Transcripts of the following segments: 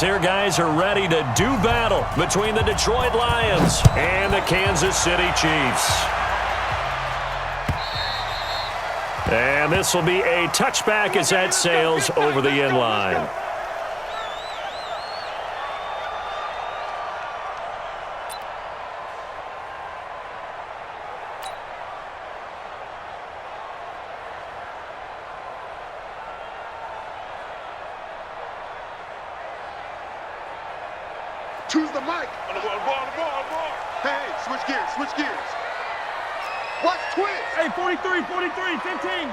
Here guys are ready to do battle between the Detroit Lions and the Kansas City Chiefs. And this will be a touchback as that sails over the end line. Choose the mic. On the ball. Hey, switch gears. Watch twist. Hey, 43, 15.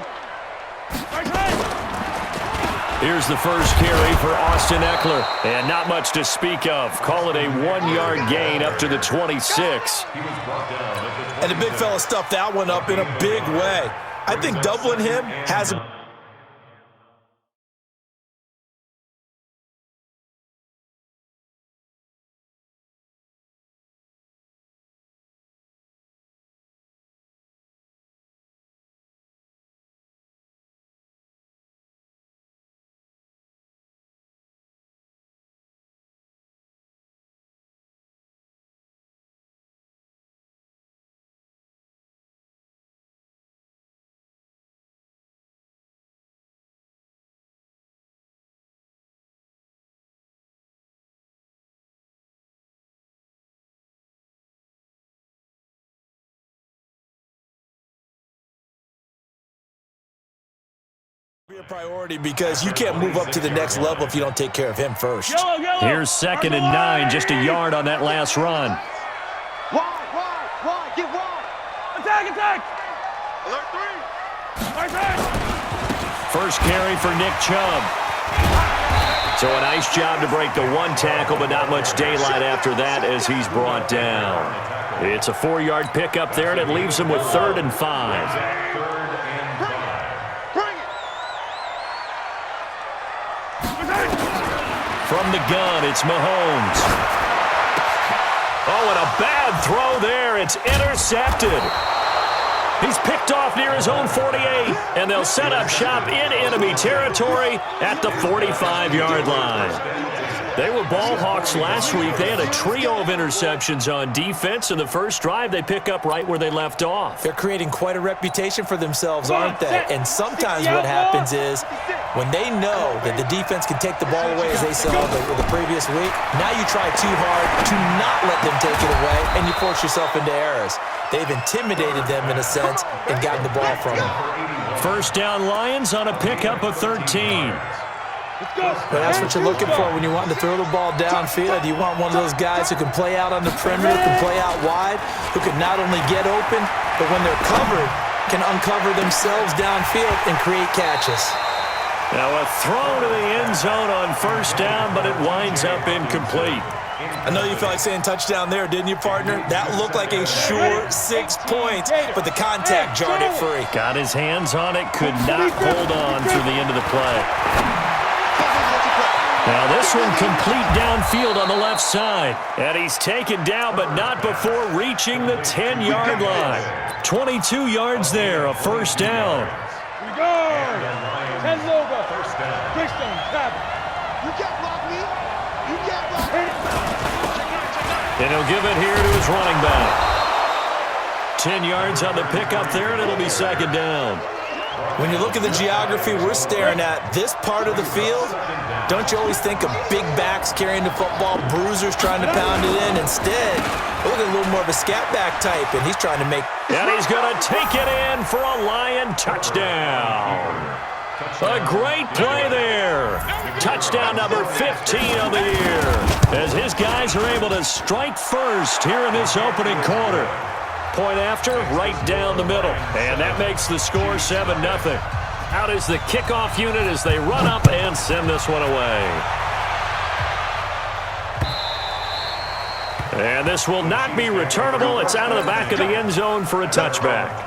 Right side. Here's the first carry for Austin Eckler. And not much to speak of. Call it a 1-yard gain up to the 26. And the big fella stuffed that one up in a big way. I think doubling him has a priority because you can't move up to the next level if you don't take care of him first. Yellow. Here's 2nd and 9, just a yard on that last run. Wide, get wide. Attack. Alert 3. Right side. First carry for Nick Chubb. So a nice job to break the one tackle, but not much daylight after that as he's brought down. It's a 4-yard pickup there, and it leaves him with 3rd and 5. From the gun, it's Mahomes. Oh, and a bad throw there. It's intercepted. He's picked off near his own 48, and they'll set up shop in enemy territory at the 45-yard line. They were ball hawks last week. They had a trio of interceptions on defense. In the first drive, they pick up right where they left off. They're creating quite a reputation for themselves, aren't they? And sometimes what happens is when they know that the defense can take the ball away, as they saw the previous week, now you try too hard to not let them take it away, and you force yourself into errors. They've intimidated them in a sense and gotten the ball from them. First down Lions on a pickup of 13. But that's what you're looking for when you want to throw the ball downfield. You want one of those guys who can play out on the perimeter, can play out wide, who can not only get open, but when they're covered, can uncover themselves downfield and create catches. Now a throw to the end zone on first down, but it winds up incomplete. I know you felt like saying touchdown there, didn't you, partner? That looked like a sure 6 points, but the contact jarred it free. Got his hands on it, could not hold on through the end of the play. Now this one complete downfield on the left side. And he's taken down, but not before reaching the 10-yard line. 22 yards there, a first down. We go. 10 logo. First down. Christian, grab it. You can't block me. You can't block me. And he'll give it here to his running back. 10 yards on the pickup there, and it'll be 2nd down. When you look at the geography we're staring at, this part of the field, don't you always think of big backs carrying the football, bruisers trying to pound it in? Instead, look at a little more of a scat back type, and he's trying to make... And he's going to take it in for a Lion touchdown. A great play there. Touchdown number 15 of the year. As his guys are able to strike first here in this opening quarter. Point after, right down the middle. And that makes the score 7-0. Out is the kickoff unit as they run up and send this one away. And this will not be returnable. It's out of the back of the end zone for a touchback.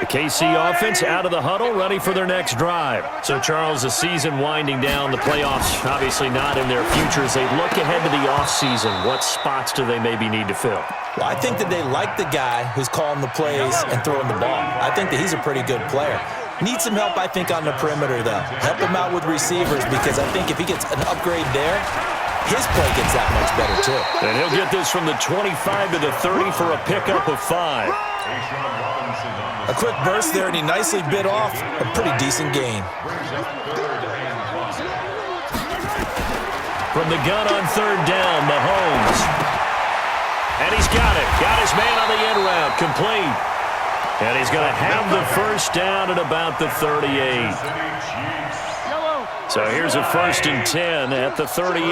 The KC offense out of the huddle, ready for their next drive. So, Charles, the season winding down, the playoffs obviously not in their future. As they look ahead to the offseason, what spots do they maybe need to fill? Well, I think that they like the guy who's calling the plays and throwing the ball. I think that he's a pretty good player. Needs some help, I think, on the perimeter, though. Help him out with receivers, because I think if he gets an upgrade there, his play gets that much better, too. And he'll get this from the 25 to the 30 for a pickup of 5. A quick burst there, and he nicely bit off a pretty decent gain. From the gun on third down, Mahomes. And he's got it. Got his man on the end route, complete. And he's going to have the first down at about the 38. So here's a 1st and 10 at the 38.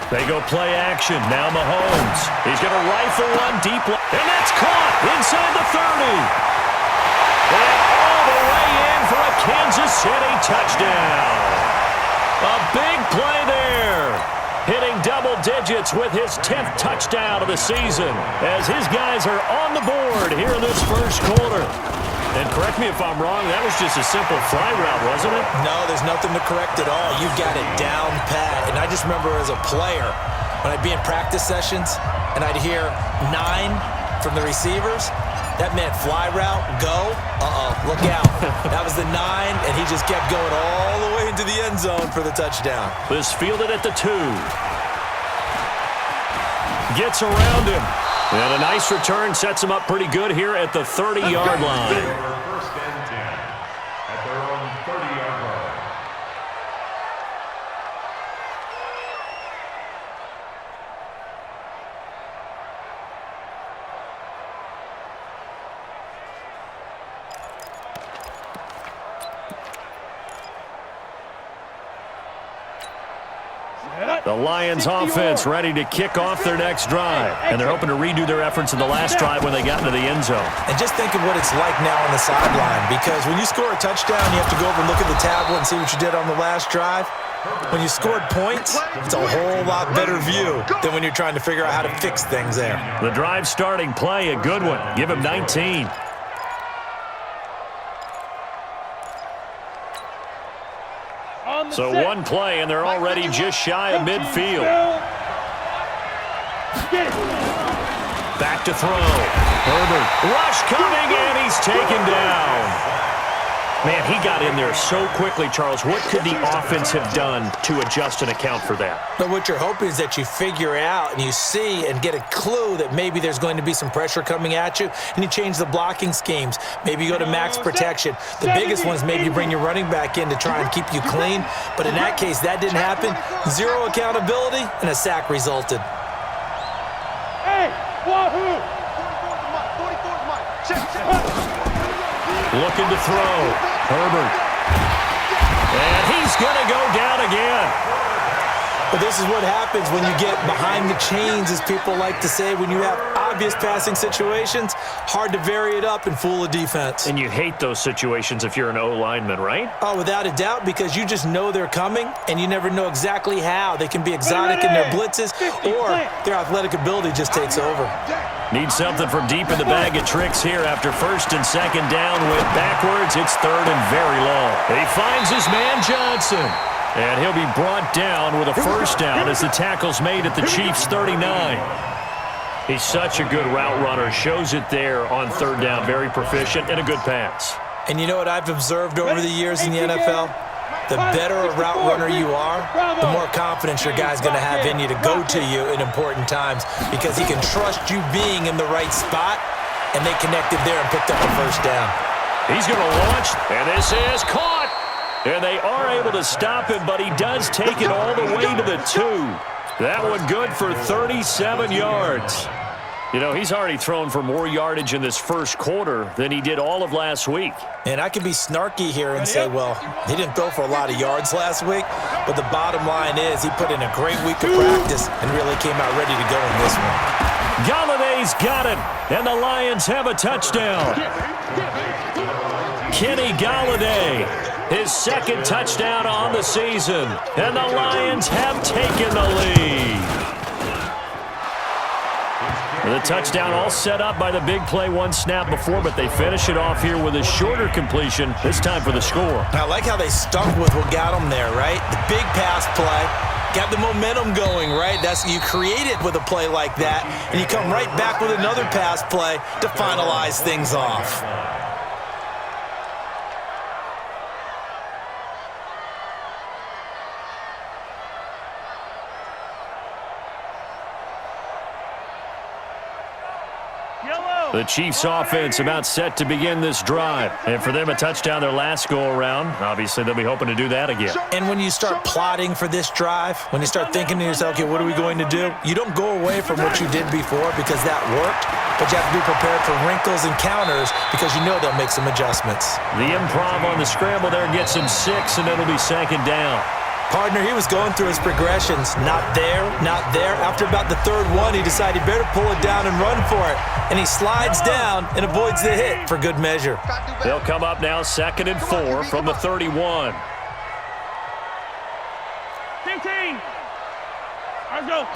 They go play action. Now Mahomes. He's going to rifle one deep. And that's caught inside the 30. And all the way in for a Kansas City touchdown. A big play there. Hitting double digits with his 10th touchdown of the season as his guys are on the board here in this first quarter. And correct me if I'm wrong, that was just a simple fly route, wasn't it? No, there's nothing to correct at all. You've got it down pat. And I just remember as a player, when I'd be in practice sessions and I'd hear 9 from the receivers, that meant fly route, go, look out. That was the 9, and he just kept going all the way into the end zone for the touchdown. This fielded at the 2. Gets around him. And a nice return sets him up pretty good here at the 30-yard line. First and 10 at their own 30-yard line. The Lions offense ready to kick off their next drive. And they're hoping to redo their efforts in the last drive when they got into the end zone. And just think of what it's like now on the sideline, because when you score a touchdown, you have to go over and look at the tablet and see what you did on the last drive. When you scored points, it's a whole lot better view than when you're trying to figure out how to fix things there. The drive starting play, a good one. Give him 19. So one play, and they're already just shy of midfield. Back to throw. Herbert. Rush coming, and he's taken down. Man, he got in there so quickly, Charles. What could the offense have done to adjust and account for that? But what you're hoping is that you figure out and you see and get a clue that maybe there's going to be some pressure coming at you, and you change the blocking schemes. Maybe you go to max protection. The biggest one is maybe you bring your running back in to try and keep you clean. But in that case, that didn't happen. 0 accountability, and a sack resulted. Hey, wahoo! Looking to throw. Herbert. And he's going to go down again. But this is what happens when you get behind the chains, as people like to say. When you have obvious passing situations, hard to vary it up and fool a defense. And you hate those situations if you're an O-lineman, right? Oh, without a doubt, because you just know they're coming, and you never know exactly how. They can be exotic in their blitzes, or their athletic ability just takes over. Need something from deep in the bag of tricks here after 1st and 2nd down. Went backwards. It's 3rd and very long. He finds his man Johnson. And he'll be brought down with a first down as the tackle's made at the Chiefs' 39. He's such a good route runner. Shows it there on 3rd down. Very proficient and a good pass. And you know what I've observed over the years in the NFL? The better a route runner you are, the more confidence your guy's going to have in you to go to you in important times, because he can trust you being in the right spot, and they connected there and picked up a first down. He's going to launch, and this is caught. And they are able to stop him, but he does take it all the way to the 2. That one good for 37 yards. You know, he's already thrown for more yardage in this first quarter than he did all of last week. And I could be snarky here and say, well, he didn't throw for a lot of yards last week, but the bottom line is he put in a great week of practice and really came out ready to go in this one. Galladay's got it, and the Lions have a touchdown. Kenny Galladay, his 2nd touchdown on the season, and the Lions have taken the lead. The touchdown all set up by the big play one snap before, but they finish it off here with a shorter completion, this time for the score. I like how they stuck with what got them there, right? The big pass play, Got the momentum going, right? You create it with a play like that, and you come right back with another pass play to finalize things off. The Chiefs offense about set to begin this drive. And for them, a touchdown their last go-around. Obviously, they'll be hoping to do that again. And when you start plotting for this drive, when you start thinking to yourself, okay, what are we going to do? You don't go away from what you did before because that worked, but you have to be prepared for wrinkles and counters because you know they'll make some adjustments. The improv on the scramble there gets him 6, and it'll be second down. Partner, he was going through his progressions. Not there, not there. After about the third one, he decided he better pull it down and run for it. And he slides down and avoids the hit for good measure. They'll come up now 2nd and 4 from the 31. 15. Let's go.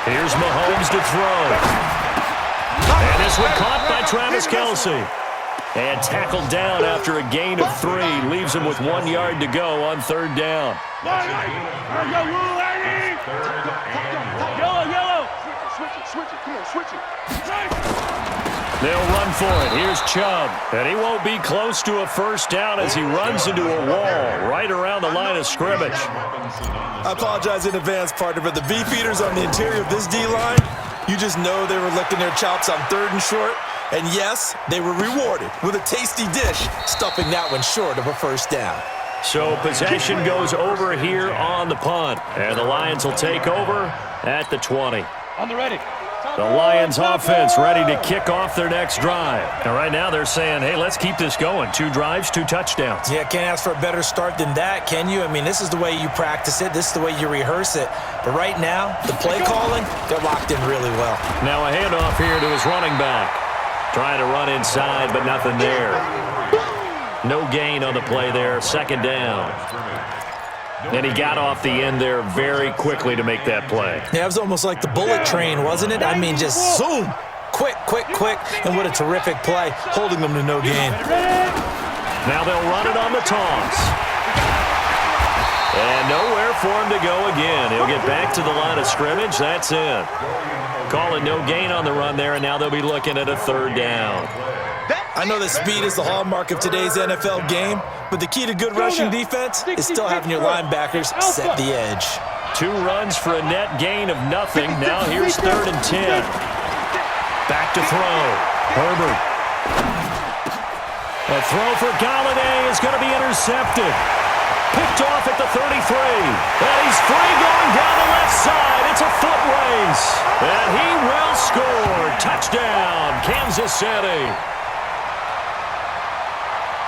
Here's Mahomes to throw. And this one caught by Travis Kelce. And tackled down after a gain of 3. Leaves him with 1 yard to go on 3rd down. Yellow. Switch it. Come on, switch it. They'll run for it. Here's Chubb. And he won't be close to a first down as he runs into a wall right around the line of scrimmage. I apologize in advance, partner, but the beefeaters on the interior of this D-line, you just know they were licking their chops on 3rd and short. And yes, they were rewarded with a tasty dish, stuffing that one short of a first down. So possession goes over here on the punt. And the Lions will take over at the 20. On the ready. The Lions offense ready to kick off their next drive. And right now they're saying, hey, let's keep this going. 2 drives, 2 touchdowns. Yeah, can't ask for a better start than that, can you? I mean, this is the way you practice it. This is the way you rehearse it. But right now, the play calling, they're locked in really well. Now a handoff here to his running back. Trying to run inside, but nothing there. No gain on the play there. 2nd down. And he got off the end there very quickly to make that play. Yeah, it was almost like the bullet train, wasn't it? I mean, just zoom. Quick. And what a terrific play, holding them to no gain. Now they'll run it on the toss. And nowhere for him to go again. He'll get back to the line of scrimmage. That's it. Calling no gain on the run there, and now they'll be looking at a 3rd down. I know that speed is the hallmark of today's NFL game, but the key to good rushing defense is still having your linebackers set the edge. 2 runs for a net gain of nothing. Now here's 3rd and 10. Back to throw. Herbert. A throw for Galladay is going to be intercepted. Picked off at the 33. And he's free going down the left side. It's a foot race. And he will score. Touchdown, Kansas City.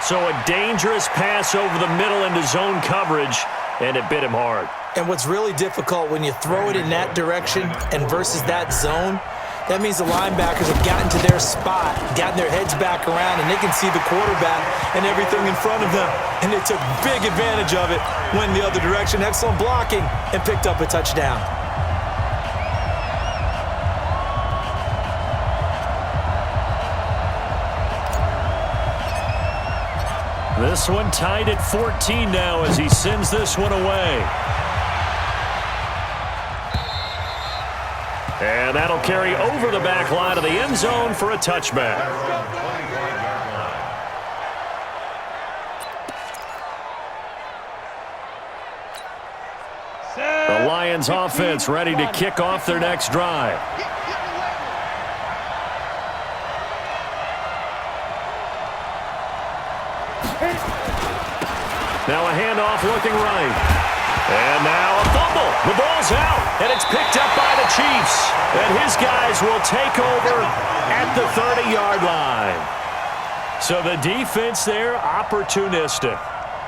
So a dangerous pass over the middle into zone coverage, and it bit him hard. And what's really difficult when you throw it in that direction and versus that zone, that means the linebackers have gotten to their spot, gotten their heads back around, and they can see the quarterback and everything in front of them. And they took big advantage of it, went the other direction, excellent blocking, and picked up a touchdown. This one tied at 14 now as he sends this one away. And that'll carry over the back line of the end zone for a touchback. The Lions offense ready to kick off their next drive. Now a handoff looking right. And now a fumble. The ball's out, and it's picked up by the Chiefs. And his guys will take over at the 30-yard line. So the defense there, opportunistic.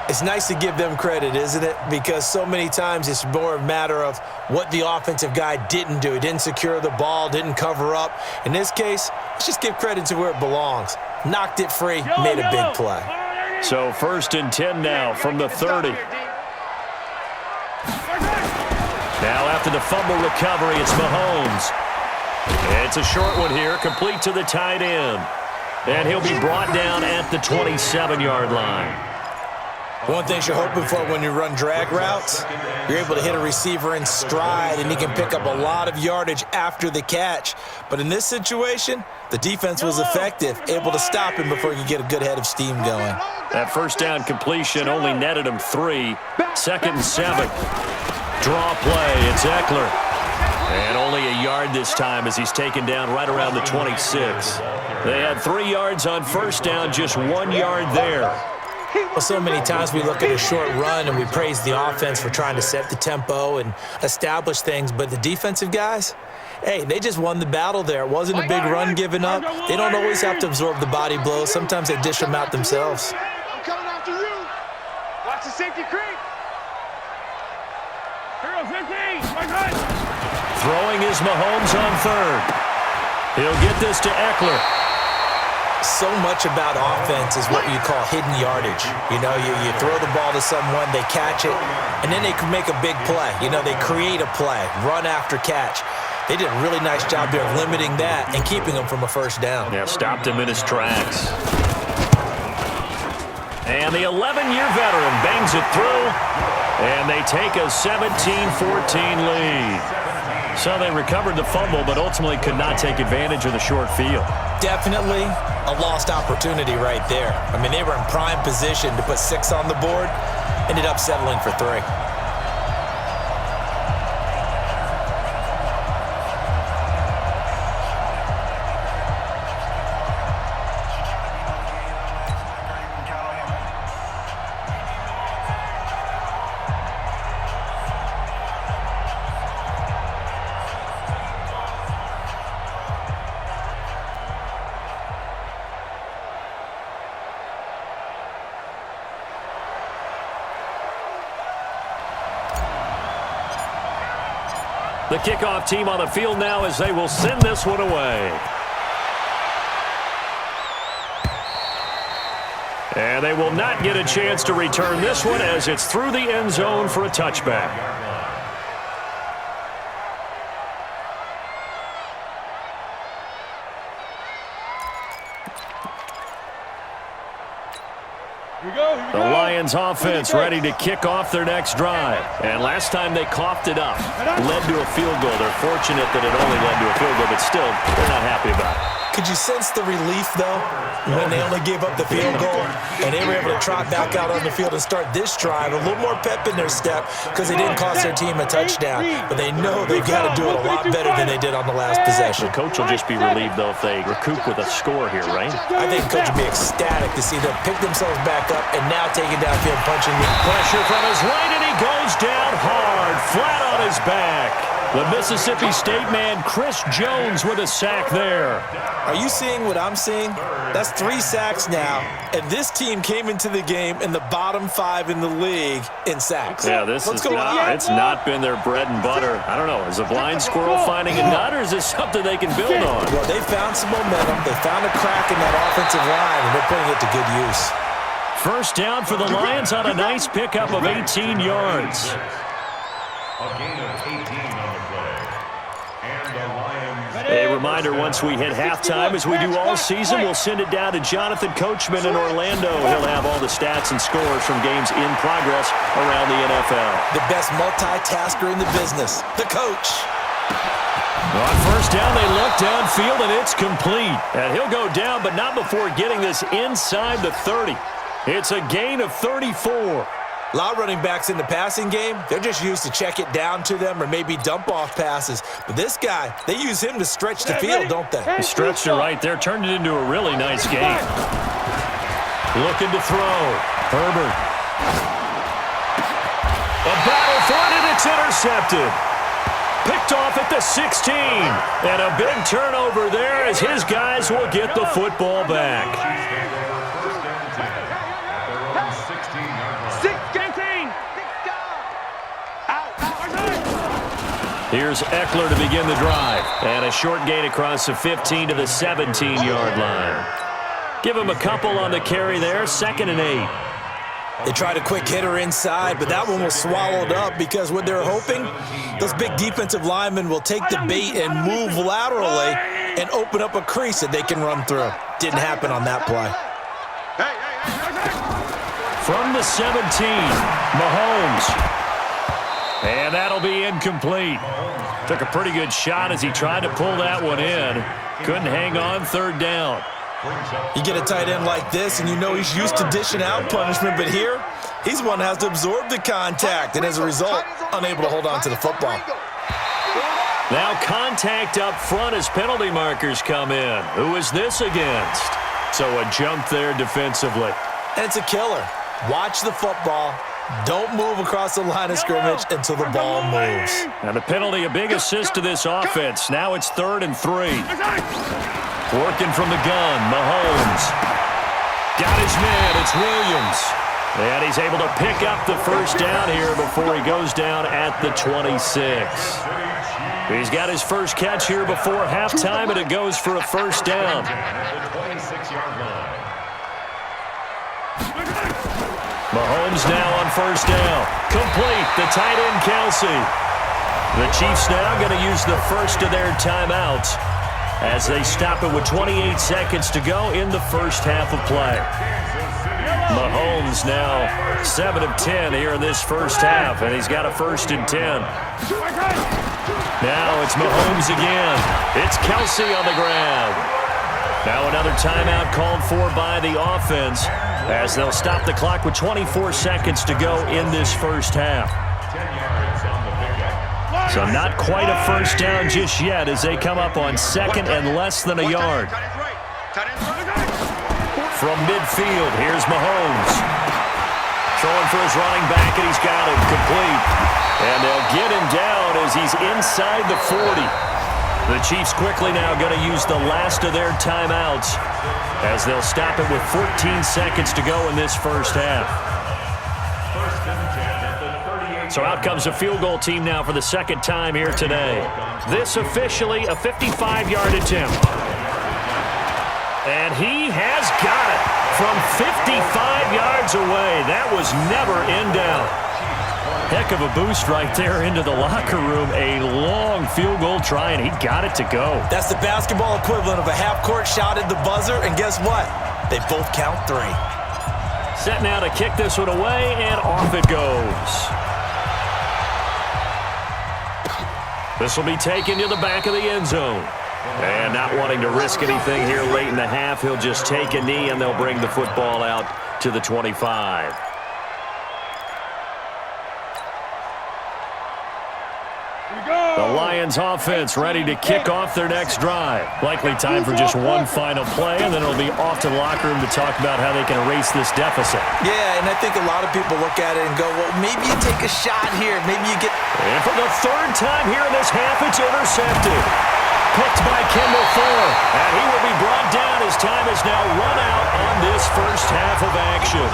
It's nice to give them credit, isn't it? Because so many times it's more a matter of what the offensive guy didn't do. He didn't secure the ball, didn't cover up. In this case, let's just give credit to where it belongs. Knocked it free, made a big play. So 1st and 10 now from the 30. Now after the fumble recovery, it's Mahomes. It's a short one here, complete to the tight end. And he'll be brought down at the 27-yard line. One thing you're hoping for when you run drag routes, you're able to hit a receiver in stride, and he can pick up a lot of yardage after the catch. But in this situation, the defense was effective, able to stop him before he could get a good head of steam going. That first down completion only netted him 3. 2nd and 7. Draw play. It's Eckler. And only a yard this time as he's taken down right around the 26. They had 3 yards on first down, just 1 yard there. Well, so many times we look at a short run and we praise the offense for trying to set the tempo and establish things, but the defensive guys, hey, they just won the battle there. It wasn't a big run given up. They don't always have to absorb the body blows. Sometimes they dish them out themselves. I'm coming after you. Watch the safety creep. Hero 15. Throwing is Mahomes on 3rd. He'll get this to Eckler. So much about offense is what you call hidden yardage. You know, you throw the ball to someone, they catch it, and then they can make a big play. You know, they create a play, run after catch. They did a really nice job there of limiting that and keeping him from a first down. Yeah, stopped him in his tracks. And the 11-year veteran bangs it through, and they take a 17-14 lead. So they recovered the fumble, but ultimately could not take advantage of the short field. Definitely a lost opportunity right there. I mean, they were in prime position to put 6 on the board, ended up settling for 3. The kickoff team on the field now as they will send this one away. And they will not get a chance to return this one as it's through the end zone for a touchback. The Lions offense ready to kick off their next drive. And last time they coughed it up, led to a field goal. They're fortunate that it only led to a field goal, but still, they're not happy about it. Could you sense the relief, though, when they only gave up the field goal and they were able to trot back out on the field and start this drive? A little more pep in their step because they didn't cost their team a touchdown, but they know they've got to do it a lot better than they did on the last possession. The coach will just be relieved, though, if they recoup with a score here, right? I think the coach will be ecstatic to see them pick themselves back up and now take it downfield, punching the pressure from his right, and he goes down hard, flat on his back. The Mississippi State man, Chris Jones, with a sack there. Are you seeing what I'm seeing? That's 3 sacks now, and this team came into the game in the bottom 5 in the league in sacks. Yeah, it's not been their bread and butter. I don't know, is a blind squirrel finding a nut, or is this something they can build on? Well, they found some momentum. They found a crack in that offensive line, and they're putting it to good use. First down for the Lions on a nice pickup of 18 yards. A gain of 18 on the play. And the Lions. A reminder, once we hit halftime, as we do all season, we'll send it down to Jonathan Coachman in Orlando. He'll have all the stats and scores from games in progress around the NFL. The best multitasker in the business, the coach. On first down, they look downfield, and it's complete. And he'll go down, but not before getting this inside the 30. It's a gain of 34. A lot of running backs in the passing game, they're just used to check it down to them or maybe dump off passes. But this guy, they use him to stretch the field, don't they? He stretched it right there, turned it into a really nice game. Looking to throw. Herbert. A battle for it, and it's intercepted. Picked off at the 16. And a big turnover there as his guys will get the football back. Here's Eckler to begin the drive. And a short gain across the 15 to the 17-yard line. Give him a couple on the carry there, 2nd and 8. They tried a quick hitter inside, but that one was swallowed up because what they're hoping, those big defensive linemen will take the bait and move laterally and open up a crease that they can run through. Didn't happen on that play. from the 17. Mahomes. And that'll be incomplete. Took a pretty good shot as he tried to pull that one in. Couldn't hang on third down. You get a tight end like this, and you know he's used to dishing out punishment, but here, he's one that has to absorb the contact, and as a result, unable to hold on to the football. Now contact up front as penalty markers come in. Who is this against? So a jump there defensively. And it's a killer. Watch the football. Don't move across the line of scrimmage until the ball moves. And the penalty, a big assist to this offense. Now it's 3rd and 3. Working from the gun, Mahomes. Got his man, it's Williams. And he's able to pick up the first down here before he goes down at the 26. He's got his first catch here before halftime, and it goes for a first down. Mahomes now on first down. Complete, the tight end, Kelsey. The Chiefs now going to use the first of their timeouts as they stop it with 28 seconds to go in the first half of play. Mahomes now 7 of 10 here in this first half, and he's got a 1st and 10. Now it's Mahomes again. It's Kelsey on the ground. Now another timeout called for by the offense as they'll stop the clock with 24 seconds to go in this first half. So not quite a first down just yet as they come up on 2nd and less than a yard. From midfield, here's Mahomes. Throwing for his running back, and he's got him complete. And they'll get him down as he's inside the 40. The Chiefs quickly now going to use the last of their timeouts as they'll stop it with 14 seconds to go in this first half. So out comes a field goal team now for the second time here today. This officially a 55-yard attempt. And he has got it from 55 yards away. That was never in doubt. Heck of a boost right there into the locker room. A long field goal try, and he got it to go. That's the basketball equivalent of a half-court shot at the buzzer, and guess what? They both count 3. Set now to kick this one away, and off it goes. This will be taken to the back of the end zone. And not wanting to risk anything here late in the half, he'll just take a knee, and they'll bring the football out to the 25. The Lions offense ready to kick off their next drive. Likely time for just one final play, and then it'll be off to the locker room to talk about how they can erase this deficit. Yeah, and I think a lot of people look at it and go, well, maybe you take a shot here. Maybe you get... And for the 3rd time here in this half, it's intercepted. Picked by Kendall Fuller, and he will be brought down as time is now run out on this first half of action.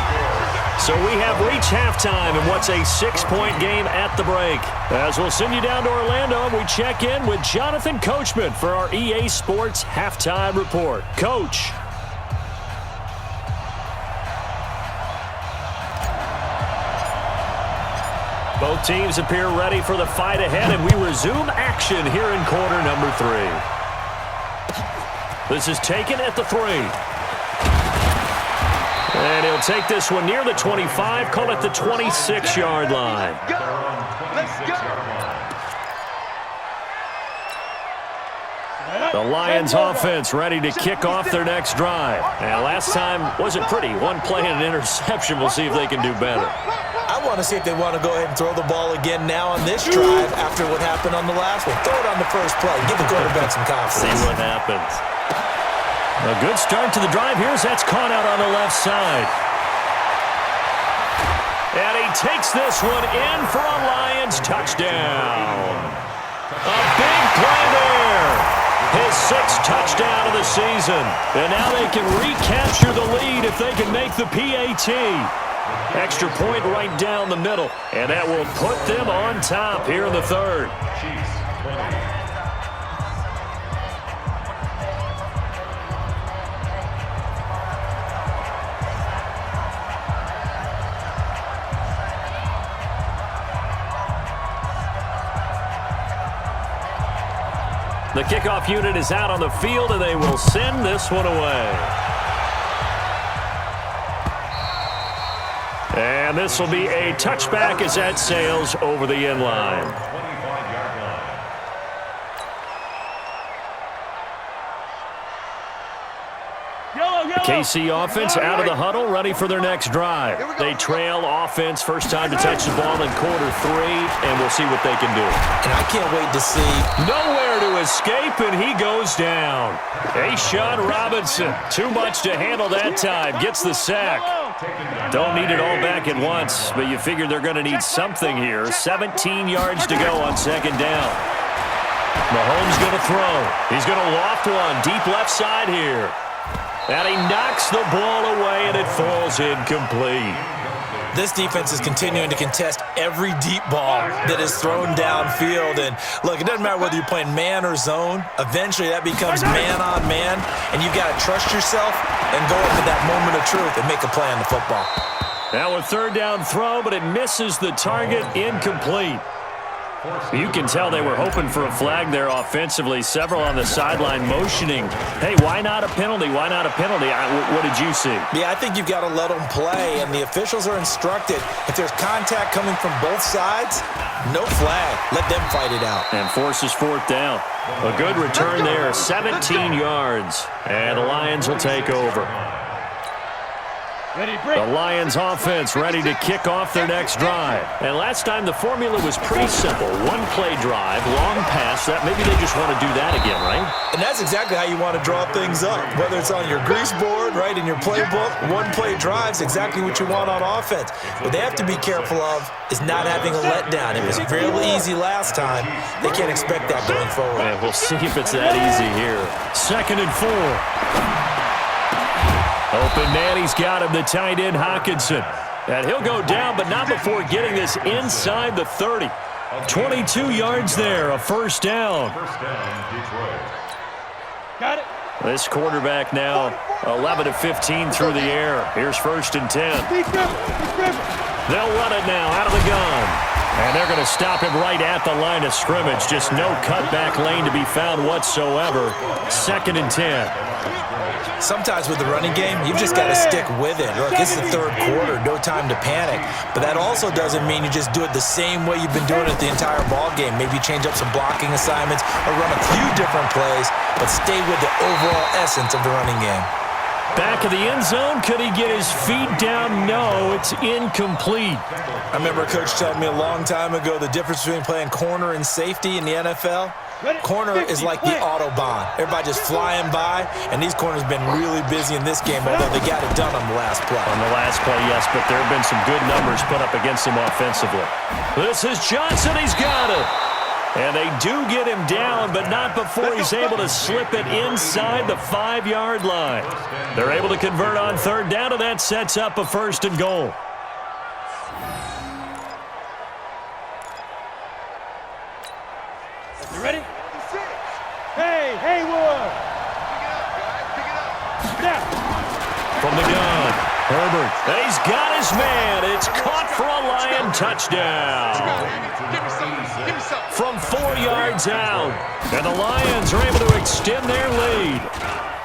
So we have reached halftime in what's a 6-point game at the break. As we'll send you down to Orlando, we check in with Jonathan Coachman for our EA Sports Halftime Report. Coach. Both teams appear ready for the fight ahead, and we resume action here in quarter number 3. This is taken at the 3. And he'll take this one near the 25, call it the 26-yard line. The Lions offense ready to kick off their next drive. And last time wasn't pretty. One play and an interception. We'll see if they can do better. I want to see if they want to go ahead and throw the ball again now on this drive after what happened on the last one. Throw it on the first play. Give the quarterback some confidence. See what happens. A good start to the drive here as that's caught out on the left side. And he takes this one in for a Lions touchdown. A big play there. His 6th touchdown of the season. And now they can recapture the lead if they can make the PAT. Extra point right down the middle. And that will put them on top here in the 3rd. The kickoff unit is out on the field, and they will send this one away. And this will be a touchback as that sails over the end line. 25-yard line. KC offense out of the huddle, ready for their next drive. They trail offense, first time to touch the ball in quarter 3, and we'll see what they can do. And I can't wait to see. Nowhere to escape, and he goes down. A'Shawn Robinson, too much to handle that time, gets the sack. Don't need it all back at once, but you figure they're going to need something here. 17 yards to go on second down. Mahomes going to throw. He's going to loft one, deep left side here. And he knocks the ball away, and it falls incomplete. This defense is continuing to contest every deep ball that is thrown downfield. And, look, it doesn't matter whether you're playing man or zone. Eventually, that becomes man-on-man, and you've got to trust yourself and go up to that moment of truth and make a play on the football. Now a third down throw, but it misses the target, incomplete. You can tell they were hoping for a flag there offensively. Several on the sideline motioning. Hey, why not a penalty? Why not a penalty? What did you see? Yeah, I think you've got to let them play, and the officials are instructed. If there's contact coming from both sides, no flag. Let them fight it out. And forces fourth down. A good return there, 17 yards. And the Lions will take over. The Lions offense ready to kick off their next drive. And last time the formula was pretty simple. One-play drive, long pass. That maybe they just want to do that again, right? And that's exactly how you want to draw things up. Whether it's on your grease board, right, in your playbook, one-play drive's exactly what you want on offense. What they have to be careful of is not having a letdown. It was real easy last time. They can't expect that going forward. And we'll see if it's that easy here. 2nd and 4. Open man, he's got him, the tight end, Hockenson. And he'll go down, but not before getting this inside the 30. 22 yards there, a first down. Detroit. Got it. This quarterback now 11 of 15 through the air. Here's 1st and 10. They'll run it now out of the gun. And they're going to stop him right at the line of scrimmage. Just no cutback lane to be found whatsoever. 2nd and 10. Sometimes with the running game, you've just got to stick with it. Look, it's the third quarter, no time to panic. But that also doesn't mean you just do it the same way you've been doing it the entire ball game. Maybe change up some blocking assignments or run a few different plays, but stay with the overall essence of the running game. Back of the end zone, could he get his feet down? No, it's incomplete. I remember a coach telling me a long time ago the difference between playing corner and safety in the NFL. Corner is like the Autobahn. Everybody just flying by, and these corners have been really busy in this game, although they got it done on the last play. On the last play, yes, but there have been some good numbers put up against him offensively. This is Johnson. He's got it. And they do get him down, but not before he's able to slip it inside the 5-yard line. They're able to convert on third down, and that sets up a 1st and goal. You ready? Hey, Haywood! Snap! From the gun, Herbert. He's got his man. It's caught for a Lion touchdown. From 4 yards out. And the Lions are able to extend their lead.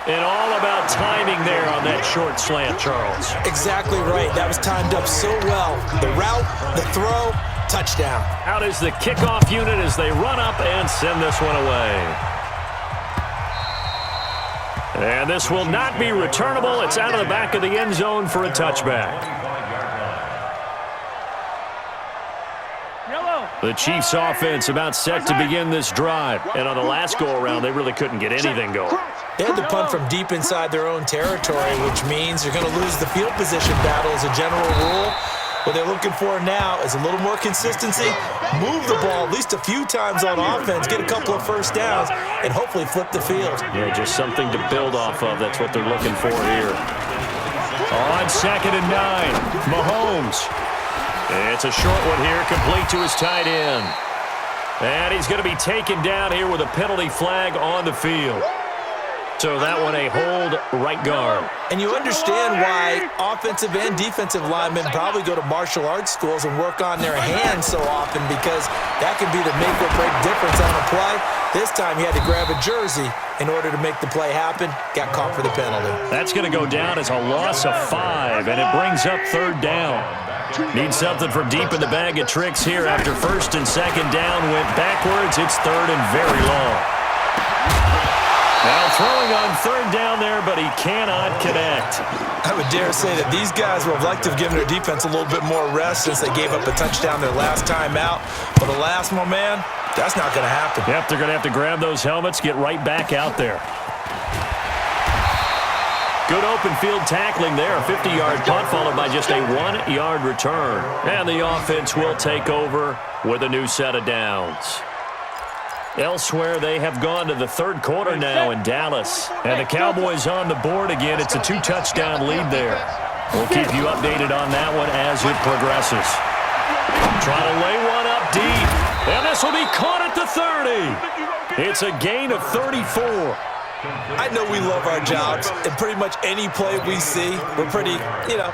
And all about timing there on that short slant, Charles. Exactly right. That was timed up so well. The route, the throw, touchdown. Out is the kickoff unit as they run up and send this one away. And this will not be returnable. It's out of the back of the end zone for a touchback. The Chiefs offense about set to begin this drive. And on the last go-around, they really couldn't get anything going. They had to punt from deep inside their own territory, which means you're going to lose the field position battle as a general rule. What they're looking for now is a little more consistency, move the ball at least a few times on offense, get a couple of first downs, and hopefully flip the field. Yeah, just something to build off of. That's what they're looking for here. On 2nd and 9, Mahomes. It's a short one here, complete to his tight end. And he's going to be taken down here with a penalty flag on the field. So that one a hold right guard. And you understand why offensive and defensive linemen probably go to martial arts schools and work on their hands so often, because that can be the make or break difference on a play. This time he had to grab a jersey in order to make the play happen. Got caught for the penalty. That's going to go down as a loss of 5, and it brings up third down. Need something from deep in the bag of tricks here after first and second down went backwards. It's third and very long. Now throwing on third down there, but he cannot connect. I would dare say that these guys would have liked to have given their defense a little bit more rest since they gave up a touchdown their last time out. But alas, my man, that's not going to happen. Yep, they're going to have to grab those helmets, get right back out there. Good open field tackling there. A 50-yard punt followed by just a 1-yard return. And the offense will take over with a new set of downs. Elsewhere, they have gone to the third quarter now in Dallas. And the Cowboys on the board again. It's a 2-touchdown lead there. We'll keep you updated on that one as it progresses. Trying to lay one up deep. And this will be caught at the 30. It's a gain of 34. I know we love our jobs, and pretty much any play we see, we're pretty,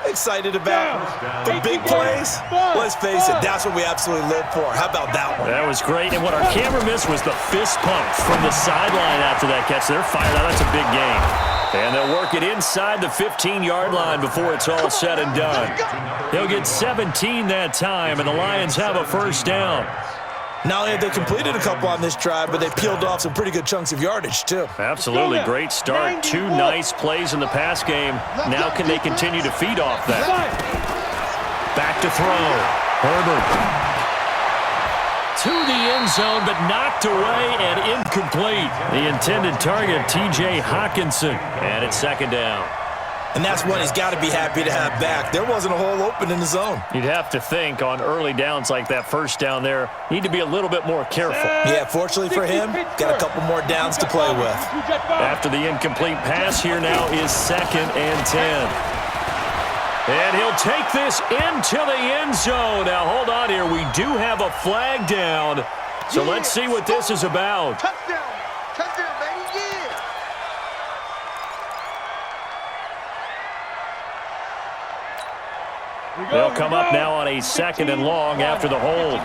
excited about. The big plays, let's face it, that's what we absolutely live for. How about that one? That was great, and what our camera missed was the fist pump from the sideline after that catch. They're fired out. That's a big game. And they'll work it inside the 15-yard line before it's all said and done. They'll get 17 that time, and the Lions have a first down. Not only have they completed a couple on this drive, but they peeled off some pretty good chunks of yardage, too. Absolutely. Great start. 2 nice plays in the pass game. Now can they continue to feed off that? Back to throw. Herbert. To the end zone, but knocked away and incomplete. The intended target, T.J. Hawkinson. And it's second down. And that's one he's got to be happy to have back. There wasn't a hole open in the zone. You'd have to think on early downs like that first down there, need to be a little bit more careful. Yeah, fortunately for him, got a couple more downs to play with. After the incomplete pass, here now is second and 10. And he'll take this into the end zone. Now, hold on here. We do have a flag down. So let's see what this is about. Touchdown. Touchdown, baby. Yeah. They'll come up now on a second and long after the hold.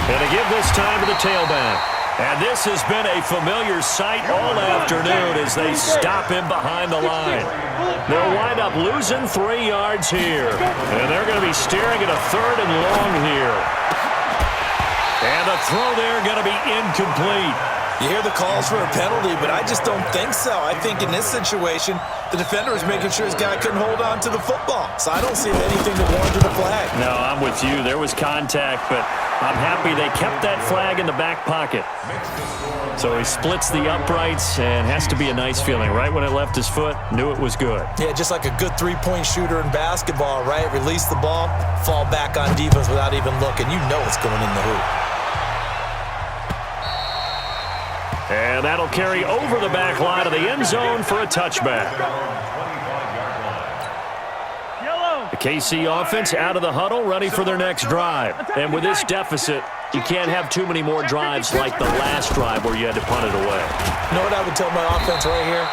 And to give this time to the tailback. And this has been a familiar sight all afternoon as they stop him behind the line. They'll wind up losing 3 yards here. And they're going to be staring at a third and long here. And the throw there going to be incomplete. You hear the calls for a penalty, but I just don't think so. I think in this situation, the defender was making sure his guy couldn't hold on to the football. So I don't see anything that warranted a flag. No, I'm with you. There was contact, but I'm happy they kept that flag in the back pocket. So he splits the uprights, and has to be a nice feeling. Right when it left his foot, knew it was good. Yeah, just like a good three-point shooter in basketball, right? Release the ball, fall back on defense without even looking. You know it's going in the hoop. And that'll carry over the back line of the end zone for a touchback. The KC offense out of the huddle, ready for their next drive. And with this deficit, you can't have too many more drives like the last drive where you had to punt it away. You know what I would tell my offense right here?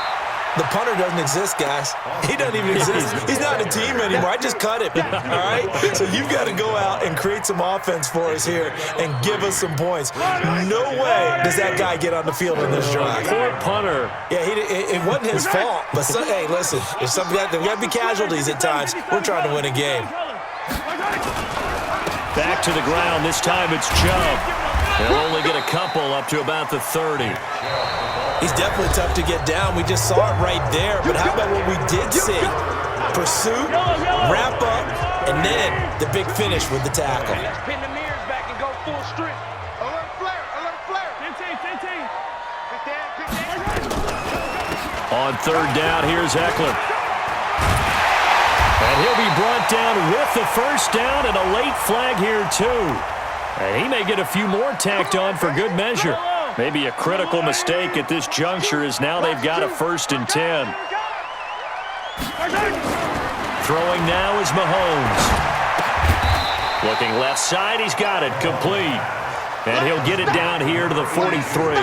The punter doesn't exist, guys. He doesn't even exist. He's not a team anymore. I just cut him, all right? So you've got to go out and create some offense for us here and give us some points. No way does that guy get on the field in this drive. Poor punter. Yeah, it wasn't his fault. But, hey, listen, there's got to be casualties at times. We're trying to win a game. Back to the ground. This time it's Chubb. They'll only get a couple up to about the 30. He's definitely tough to get down. We just saw it right there. But how about what we did see? Pursuit, wrap up, and then the big finish with the tackle. Let's pin the mirrors back and go full strip. Alert flare. Alert flare. 15. On third down, here's Eckler. And he'll be brought down with the first down and a late flag here, too. And he may get a few more tacked on for good measure. Maybe a critical mistake at this juncture is now they've got a 1st and 10. Throwing now is Mahomes. Looking left side, he's got it, complete. And he'll get it down here to the 43.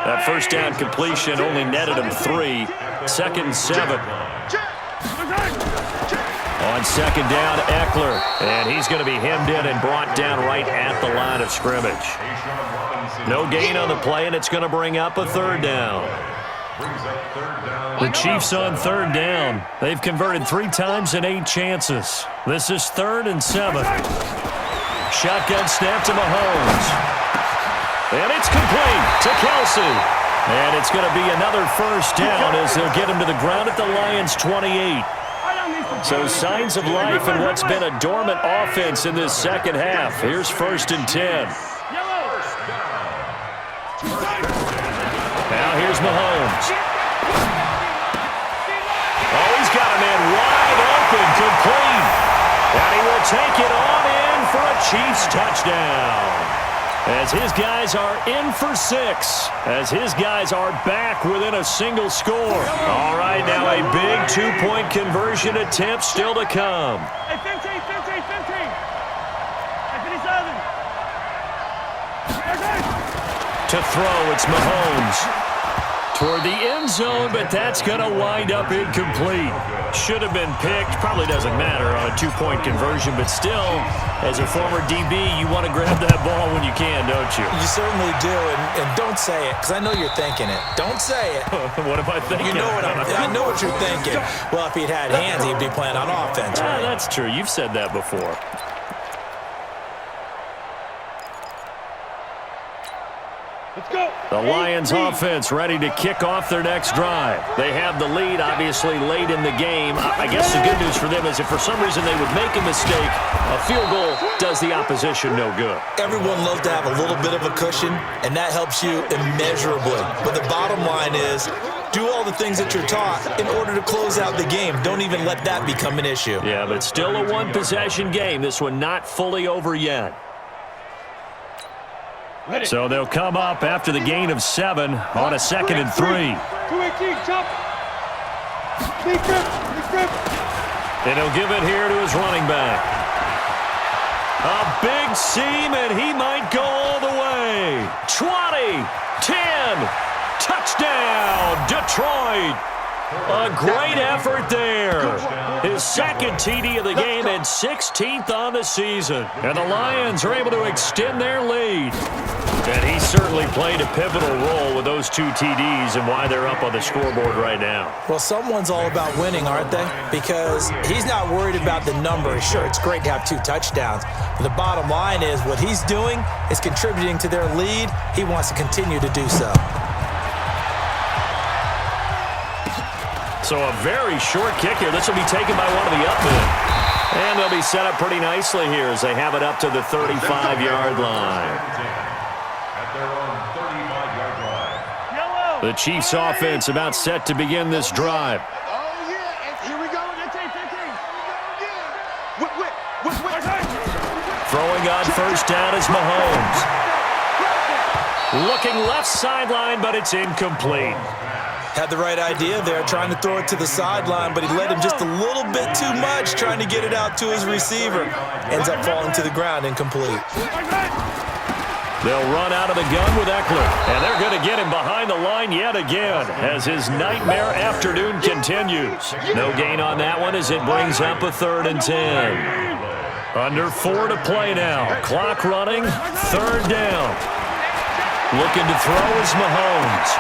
That first down completion only netted him 3. 2nd and 7. On second down, Eckler. And he's going to be hemmed in and brought down right at the line of scrimmage. No gain on the play, and it's going to bring up a 3rd down. brings up third down. The Chiefs on third down. They've converted 3 times in 8 chances. This is 3rd and 7. Shotgun snap to Mahomes. And it's complete to Kelsey. And it's going to be another first down as they'll get him to the ground at the Lions' 28. So signs of life in what's been a dormant offense in this second half. Here's 1st and 10. Now here's Mahomes. Oh, he's got a man wide open, complete. And he will take it on in for a Chiefs touchdown. As his guys are in for 6. As his guys are back within a single score. All right, now a big 2-point conversion attempt still to come. Hey, 15. To throw, it's Mahomes. Toward the end zone, but that's going to wind up incomplete. Should have been picked. Probably doesn't matter on a 2-point conversion, but still, as a former DB, you want to grab that ball when you can, don't you? You certainly do, and don't say it, because I know you're thinking it. Don't say it. What am I thinking? You know what I know what you're thinking. Well, if he'd had hands, he'd be playing on offense, right? That's true. You've said that before. Let's go. The Lions offense ready to kick off their next drive. They have the lead, obviously, late in the game. I guess the good news for them is if for some reason they would make a mistake, a field goal does the opposition no good. Everyone loves to have a little bit of a cushion, and that helps you immeasurably. But the bottom line is, do all the things that you're taught in order to close out the game. Don't even let that become an issue. Yeah, but still a one-possession game. This one not fully over yet. So they'll come up after the gain of 7 on a 2nd and 3. 2-18, chop. Big grip. And he'll give it here to his running back. A big seam, and he might go all the way. 20, 10, touchdown, Detroit. A great effort there. His 2nd TD of the game and 16th on the season. And the Lions are able to extend their lead. And he certainly played a pivotal role with those 2 TDs and why they're up on the scoreboard right now. Well, someone's all about winning, aren't they? Because he's not worried about the numbers. Sure, it's great to have 2 touchdowns. But the bottom line is what he's doing is contributing to their lead. He wants to continue to do so. So a very short kick here. This will be taken by one of the up men. And they'll be set up pretty nicely here as they have it up to the 35-yard line. At their own 35-yard line. The Chiefs offense about set to begin this drive. Oh, yeah. And here we go. 15. Throwing on first down is Mahomes. Looking left sideline, but it's incomplete. Had the right idea there, trying to throw it to the sideline, but he led him just a little bit too much, trying to get it out to his receiver. Ends up falling to the ground, incomplete. They'll run out of the gun with Eckler, and they're going to get him behind the line yet again as his nightmare afternoon continues. No gain on that one as it brings up a 3rd and 10. Under 4 to play now. Clock running, 3rd down. Looking to throw is Mahomes.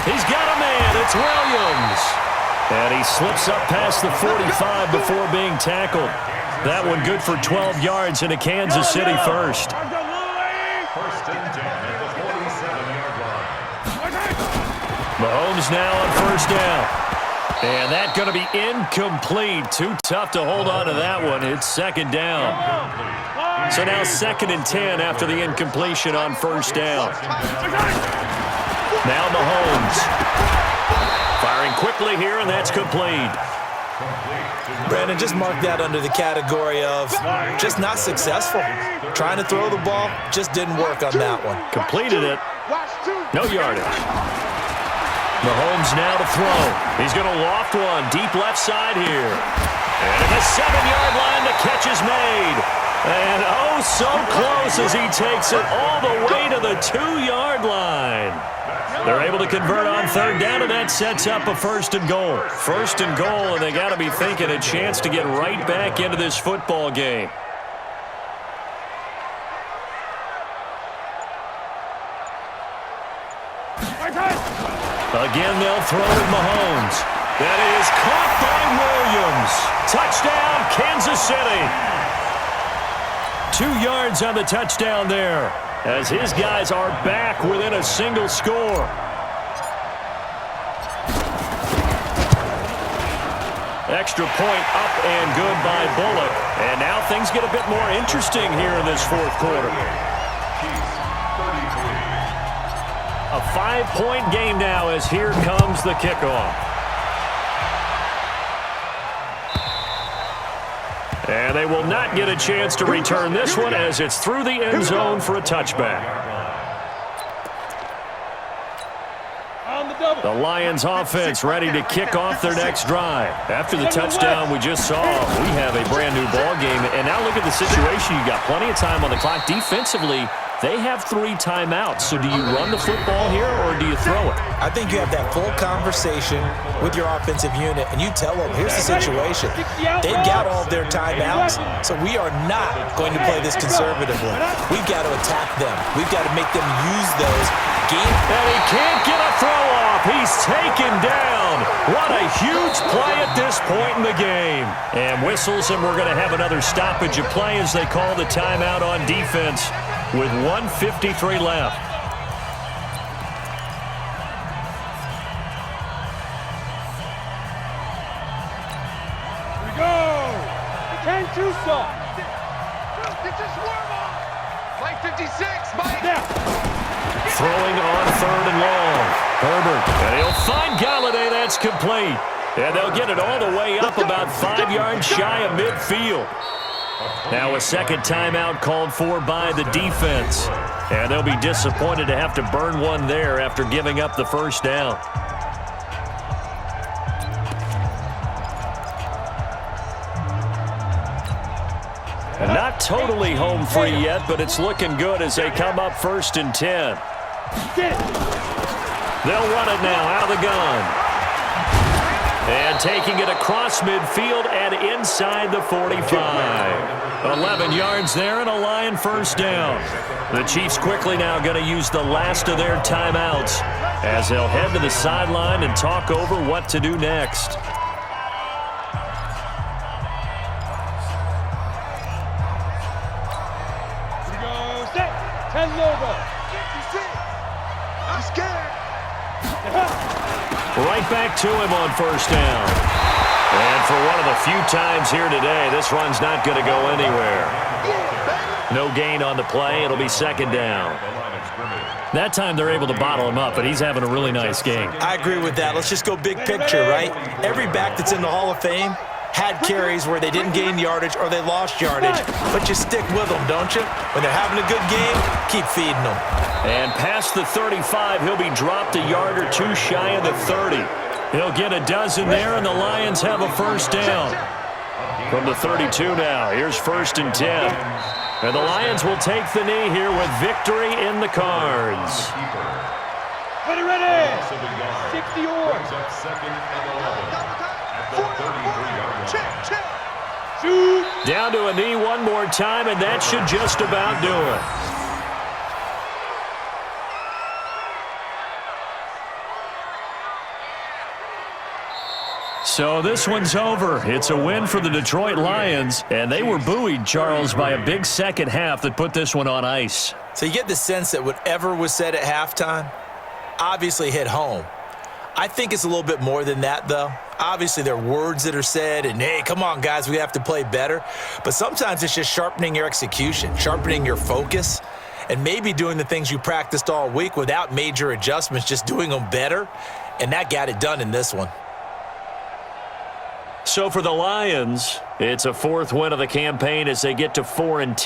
He's got a man. It's Williams. And he slips up past the 45 before being tackled. That one good for 12 yards into Kansas City first. First and 10 at the 47-yard line. Mahomes now on first down. And that's going to be incomplete. Too tough to hold on to that one. It's 2nd down. So now 2nd and 10 after the incompletion on first down. Now Mahomes. Firing quickly here, and that's complete. Brandon, just mark that under the category of just not successful. Trying to throw the ball, just didn't work on that one. Completed it. No yardage. Mahomes now to throw. He's going to loft one deep left side here. And at the 7-yard line, the catch is made. And oh, so close as he takes it all the way to the 2-yard line. They're able to convert on 3rd down, and that sets up a 1st and goal. 1st and goal, and they got to be thinking a chance to get right back into this football game. Again, they'll throw with Mahomes. That is caught by Williams. Touchdown, Kansas City. 2 yards on the touchdown there, as his guys are back within a single score. Extra point up and good by Bullock. And now things get a bit more interesting here in this fourth quarter. A 5-point game now as here comes the kickoff. And they will not get a chance to return this one as it's through the end zone for a touchback. The Lions offense ready to kick off their next drive. After the touchdown we just saw, we have a brand new ball game. And now look at the situation. You got plenty of time on the clock. Defensively, they have 3 timeouts. So do you run the football here or do you throw it? I think you have that full conversation with your offensive unit, and you tell them, here's the situation. They've got all of their timeouts, so we are not going to play this conservatively. We've got to attack them. We've got to make them use those. And he can't get a throw off. He's taken down. What a huge play at this point in the game. And whistles, and we're going to have another stoppage of play as they call the timeout on defense with 1:53 left. Here we go. Ken Tucson. Get your swerve on. Mike 56, Mike. Now. Throwing on 3rd and long. Herbert, and he'll find Galladay. That's complete. And they'll get it all the way up about 5 yards shy of midfield. Now a second timeout called for by the defense. And they'll be disappointed to have to burn one there after giving up the first down. And not totally home free yet, but it's looking good as they come up 1st and 10. They'll run it now out of the gun. And taking it across midfield and inside the 45. 11 yards there and a Lion first down. The Chiefs quickly now going to use the last of their timeouts as they'll head to the sideline and talk over what to do next. I'm scared. Right back to him on first down. And for one of the few times here today, this run's not going to go anywhere. No gain on the play. It'll be second down. That time they're able to bottle him up, but he's having a really nice game. I agree with that. Let's just go big picture, right? Every back that's in the Hall of Fame had carries where they didn't gain yardage or they lost yardage, but you stick with them, don't you? When they're having a good game, keep feeding them. And past the 35, he'll be dropped a yard or 2 shy of the 30. He'll get a dozen there, and the Lions have a first down. From the 32 now, here's 1st and 10. And the Lions will take the knee here with victory in the cards. Ready. 60 yards. Shoot. Down to a knee one more time, and that should just about do it. So this one's over. It's a win for the Detroit Lions, and they were buoyed, Charles, by a big second half that put this one on ice. So you get the sense that whatever was said at halftime obviously hit home. I think it's a little bit more than that, though. Obviously, there are words that are said, and, hey, come on, guys, we have to play better. But sometimes it's just sharpening your execution, sharpening your focus, and maybe doing the things you practiced all week without major adjustments, just doing them better. And that got it done in this one. So for the Lions, it's a 4th win of the campaign as they get to 4-10.